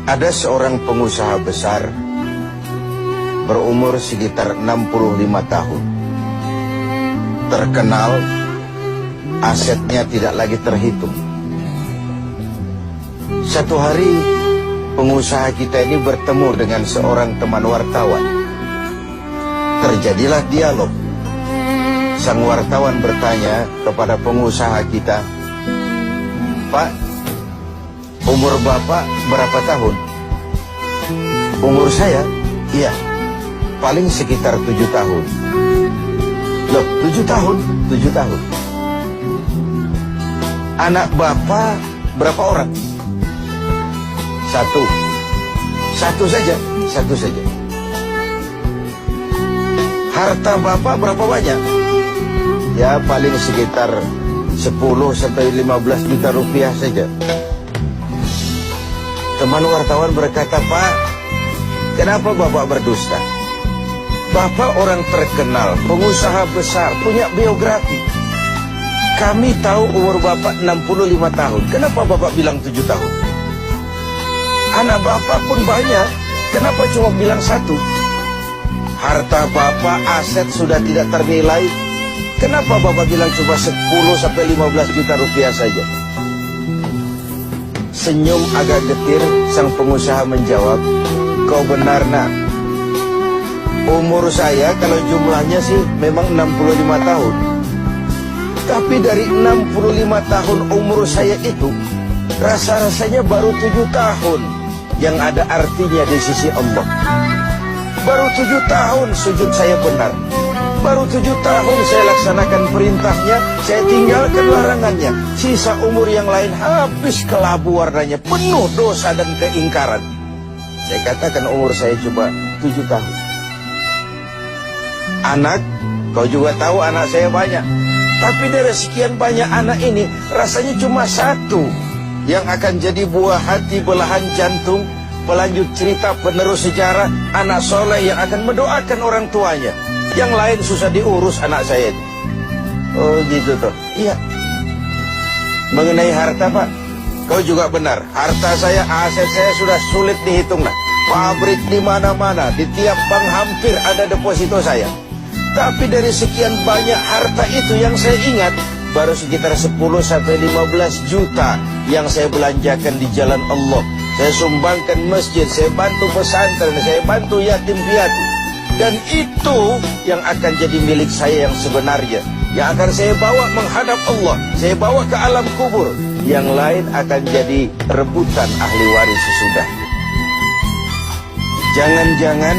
Ada seorang pengusaha besar berumur sekitar 65 tahun. Terkenal, asetnya tidak lagi terhitung. Satu hari, pengusaha kita ini bertemu dengan seorang teman wartawan. Terjadilah dialog. Sang wartawan bertanya kepada pengusaha kita, "Pak, umur Bapak berapa tahun?" "Umur saya? Iya, paling sekitar 7 tahun. "Loh, 7 tahun? 7 tahun. Anak Bapak berapa orang?" "Satu. Satu saja? Satu saja. Harta Bapak berapa banyak?" "Ya, paling sekitar 10-15 juta rupiah saja." Teman wartawan berkata, "Pak, kenapa Bapak berdusta? Bapak orang terkenal, pengusaha besar, punya biografi. Kami tahu umur Bapak 65 tahun. Kenapa Bapak bilang 7 tahun? Anak Bapak pun banyak. Kenapa cuma bilang 1? Harta Bapak, aset sudah tidak ternilai. Kenapa Bapak bilang cuma 10-15 juta rupiah saja?" Senyum agak getir, sang pengusaha menjawab, "Kau benar, Nak. Umur saya kalau jumlahnya sih memang 65 tahun. Tapi dari 65 tahun umur saya itu, rasa-rasanya baru 7 tahun yang ada artinya di sisi Allah. Baru 7 tahun sujud saya benar. Baru 7 tahun saya laksanakan perintahnya, saya tinggalkan larangannya. Sisa umur yang lain habis kelabu warnanya, penuh dosa dan keingkaran. Saya katakan umur saya cuma 7 tahun. Anak, kau juga tahu anak saya banyak. Tapi dari sekian banyak anak ini, rasanya cuma 1 yang akan jadi buah hati, belahan jantung, pelanjut cerita, penerus sejarah, anak soleh yang akan mendoakan orang tuanya. Yang lain susah diurus anak saya itu." "Oh gitu toh." "Iya." "Mengenai harta, Pak, kau juga benar. Harta saya, aset saya sudah sulit dihitung, Nak. Pabrik di mana-mana, di tiap bank hampir ada deposito saya. Tapi dari sekian banyak harta itu yang saya ingat, baru sekitar 10-15 juta yang saya belanjakan di jalan Allah. Saya sumbangkan masjid, saya bantu pesantren, saya bantu yatim piatu. Dan itu yang akan jadi milik saya yang sebenarnya, yang akan saya bawa menghadap Allah, saya bawa ke alam kubur. Yang lain akan jadi rebutan ahli waris sesudah." Jangan-jangan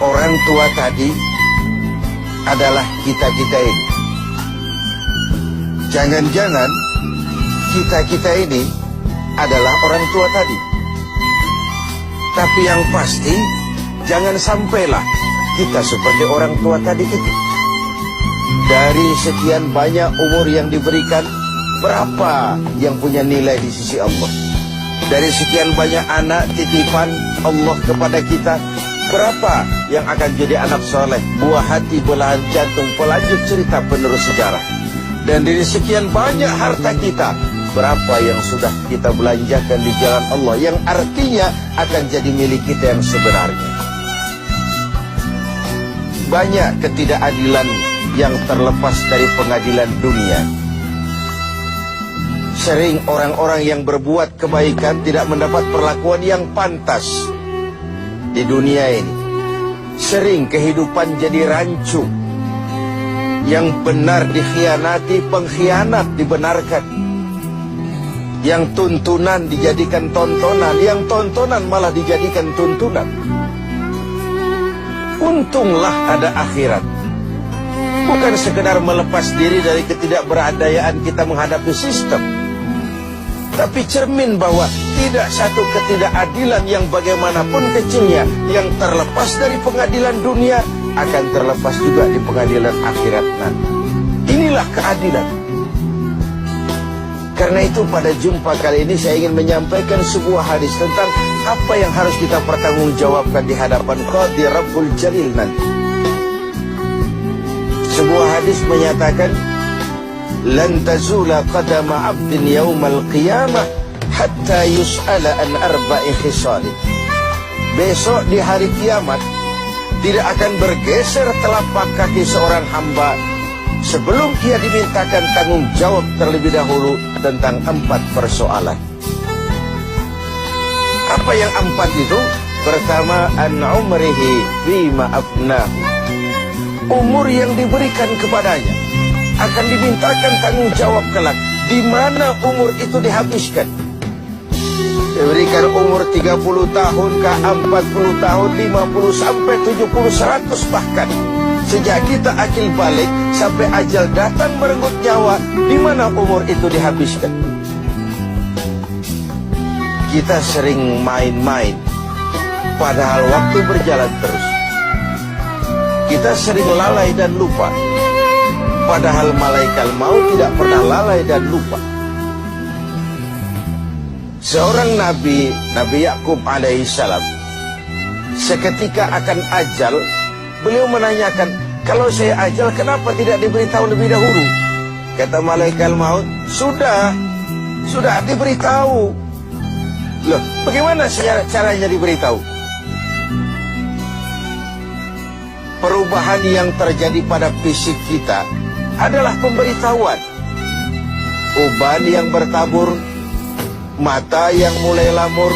orang tua tadi adalah kita-kita ini. Jangan-jangan kita-kita ini adalah orang tua tadi. Tapi yang pasti, jangan sampailah kita seperti orang tua tadi itu. Dari sekian banyak umur yang diberikan, berapa yang punya nilai di sisi Allah? Dari sekian banyak anak titipan Allah kepada kita, berapa yang akan jadi anak soleh, buah hati, belahan jantung, pelanjut cerita, penerus sejarah? Dan dari sekian banyak harta kita, berapa yang sudah kita belanjakan di jalan Allah, yang artinya akan jadi milik kita yang sebenarnya? Banyak ketidakadilan yang terlepas dari pengadilan dunia. Sering orang-orang yang berbuat kebaikan tidak mendapat perlakuan yang pantas di dunia ini. Sering kehidupan jadi rancu. Yang benar dikhianati, pengkhianat dibenarkan. Yang tuntunan dijadikan tontonan, yang tontonan malah dijadikan tuntunan. Untunglah ada akhirat. Bukan sekedar melepas diri dari ketidakberadayaan kita menghadapi sistem, tapi cermin bahwa tidak satu ketidakadilan yang bagaimanapun kecilnya yang terlepas dari pengadilan dunia akan terlepas juga di pengadilan akhirat nanti. Inilah keadilan. Karena itu pada jumpa kali ini saya ingin menyampaikan sebuah hadis tentang apa yang harus kita pertanggungjawabkan di hadapan Qadi Rabbul Jalil nanti. Sebuah hadis menyatakan, "Lan tazula qadama 'abdin yaumal qiyamah hatta yus'ala an arba'i khisalin. Besok di hari kiamat tidak akan bergeser telapak kaki seorang hamba sebelum ia dimintakan tanggung jawab terlebih dahulu tentang 4 persoalan. Apa yang 4 itu? Pertama, an umrihi fima afnahu. Umur yang diberikan kepadanya akan dimintakan tanggung jawab kelak. Di mana umur itu dihabiskan? Diberikan umur 30 tahun ke 40 tahun, 50 sampai 70, 100 bahkan. Sejak kita akil balik sampai ajal datang merenggut nyawa, di mana umur itu dihabiskan? Kita sering main-main, padahal waktu berjalan terus. Kita sering lalai dan lupa, padahal malaikat maut tidak pernah lalai dan lupa. Seorang Nabi Yakub alaihissalam, seketika akan ajal, beliau menanyakan, kalau saya ajal kenapa tidak diberitahu lebih dahulu? Kata malaikat maut, sudah diberitahu. Loh, bagaimana caranya diberitahu? Perubahan yang terjadi pada fisik kita adalah pemberitahuan. Uban yang bertabur, mata yang mulai lamur,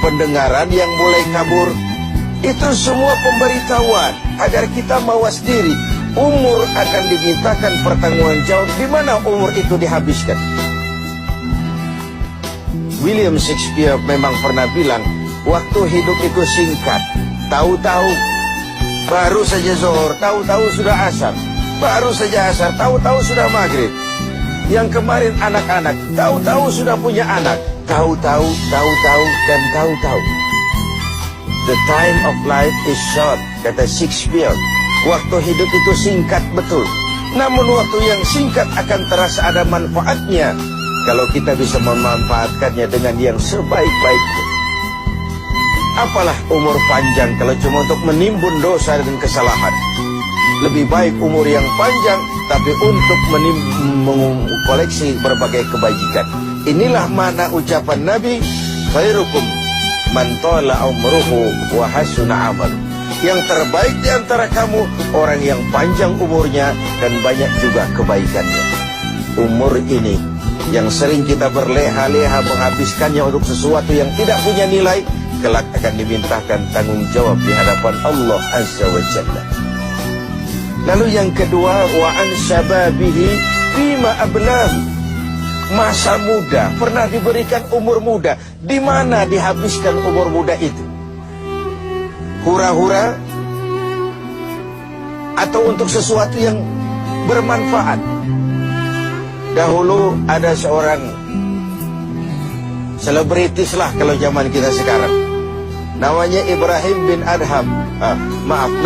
pendengaran yang mulai kabur, itu semua pemberitahuan agar kita mawas diri. Umur akan dimintakan pertanggungjawab. Di mana umur itu dihabiskan? William Shakespeare memang pernah bilang, waktu hidup itu singkat. Tahu-tahu baru saja zuhur, tahu-tahu sudah asar. Baru saja asar, tahu-tahu sudah maghrib. Yang kemarin anak-anak, tahu-tahu sudah punya anak. Tahu-tahu, dan tahu-tahu. The time of life is short, kata Shakespeare. Waktu hidup itu singkat betul. Namun waktu yang singkat akan terasa ada manfaatnya kalau kita bisa memanfaatkannya dengan yang sebaik-baiknya. Apalah umur panjang kalau cuma untuk menimbun dosa dan kesalahan. Lebih baik umur yang panjang tapi untuk mengkoleksi berbagai kebajikan. Inilah makna ucapan Nabi, khairukum man tala umruhu wa hasuna amal. Yang terbaik di antara kamu orang yang panjang umurnya dan banyak juga kebaikannya. Umur ini yang sering kita berleha-leha menghabiskannya untuk sesuatu yang tidak punya nilai, kelak akan dimintakan tanggung jawab di hadapan Allah Azza wa Jalla. Lalu yang kedua, wa an syababihi fima ablahu. Masa muda, pernah diberikan umur muda, di mana dihabiskan umur muda itu? Hura-hura atau untuk sesuatu yang bermanfaat? Dahulu ada seorang selebritis lah kalau zaman kita sekarang, namanya Ibrahim bin Adham,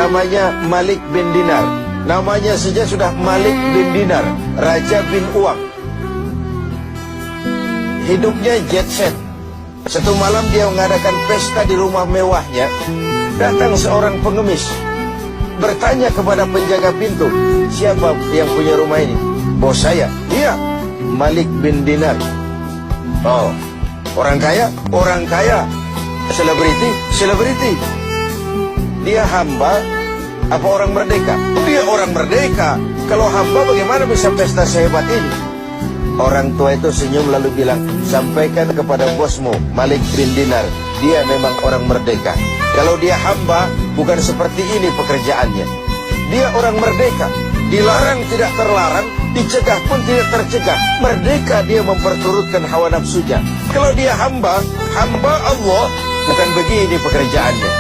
namanya Malik bin Dinar. Namanya saja sudah Malik bin Dinar, Raja bin Uang. Hidupnya jet set. Satu malam dia mengadakan pesta di rumah mewahnya. Datang seorang pengemis, bertanya kepada penjaga pintu, siapa yang punya rumah ini? Bos saya. Iya, Malik bin Dinar. Oh, orang kaya? Orang kaya. Selebriti. Dia hamba apa orang merdeka? Dia orang merdeka. Kalau hamba bagaimana bisa pesta sehebat ini? Orang tua itu senyum lalu bilang, sampaikan kepada bosmu Malik bin Dinar, dia memang orang merdeka. Kalau dia hamba, bukan seperti ini pekerjaannya. Dia orang merdeka, dilarang tidak terlarang, dicegah pun tidak tercegah. Merdeka dia memperturutkan hawa nafsunya. Kalau dia hamba Allah, bukan begini pekerjaannya.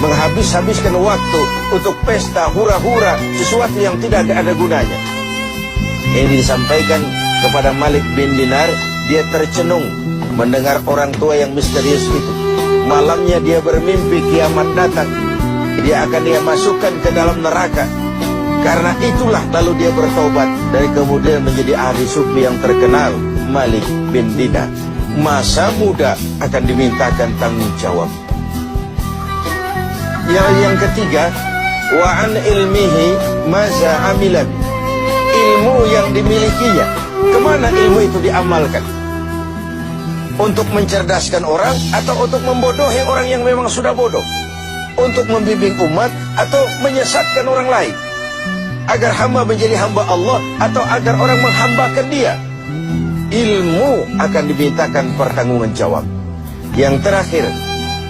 Menghabiskan waktu untuk pesta hura-hura, sesuatu yang tidak ada gunanya. Ini disampaikan kepada Malik bin Dinar. Dia tercenung mendengar orang tua yang misterius itu. Malamnya dia bermimpi kiamat datang. Dia akan masukkan ke dalam neraka. Karena itulah lalu dia bertobat dan kemudian menjadi ahli sufi yang terkenal, Malik bin Dinar. Masa muda akan dimintakan tanggung jawab. Yang ketiga, wa an ilmihi maza amilan. Ilmu yang dimilikinya, kemana ilmu itu diamalkan? Untuk mencerdaskan orang atau untuk membodohi orang yang memang sudah bodoh? Untuk membimbing umat atau menyesatkan orang lain? Agar hamba menjadi hamba Allah atau agar orang menghambakan dia? Ilmu akan dimintakan pertanggungan jawab. Yang terakhir,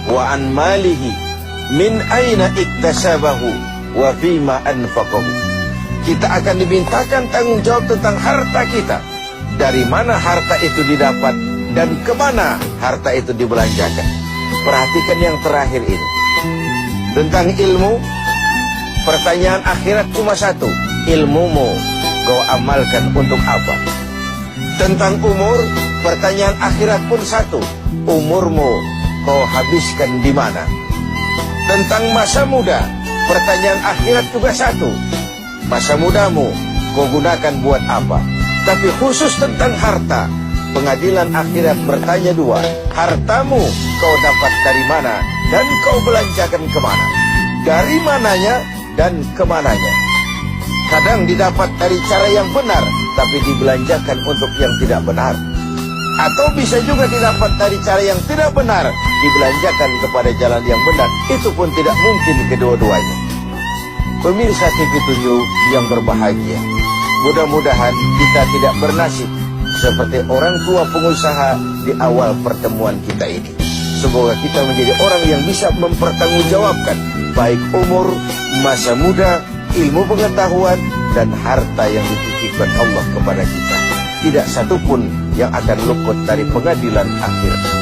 wa an malihi min aina iktasabahu wa fima anfaqahu. Kita akan dimintakan tanggung jawab tentang harta kita. Dari mana harta itu didapat dan kemana harta itu dibelanjakan. Perhatikan yang terakhir ini. Tentang ilmu, pertanyaan akhirat cuma satu. Ilmumu kau amalkan untuk apa? Tentang umur, pertanyaan akhirat pun satu. Umurmu kau habiskan di mana? Tentang masa muda, pertanyaan akhirat juga satu. Masa mudamu kau gunakan buat apa? Tapi khusus tentang harta, pengadilan akhirat bertanya dua. Hartamu kau dapat dari mana dan kau belanjakan kemana? Dari mananya dan kemananya? Kadang didapat dari cara yang benar, tapi dibelanjakan untuk yang tidak benar. Atau bisa juga didapat dari cara yang tidak benar, dibelanjakan kepada jalan yang benar. Itu pun tidak mungkin kedua-duanya. Pemirsa TV 7 yang berbahagia, mudah-mudahan kita tidak bernasib seperti orang tua pengusaha di awal pertemuan kita ini. Semoga kita menjadi orang yang bisa mempertanggungjawabkan baik umur, masa muda, ilmu pengetahuan, dan harta yang dititipkan Allah kepada kita. Tidak satupun yang akan luput dari pengadilan akhir.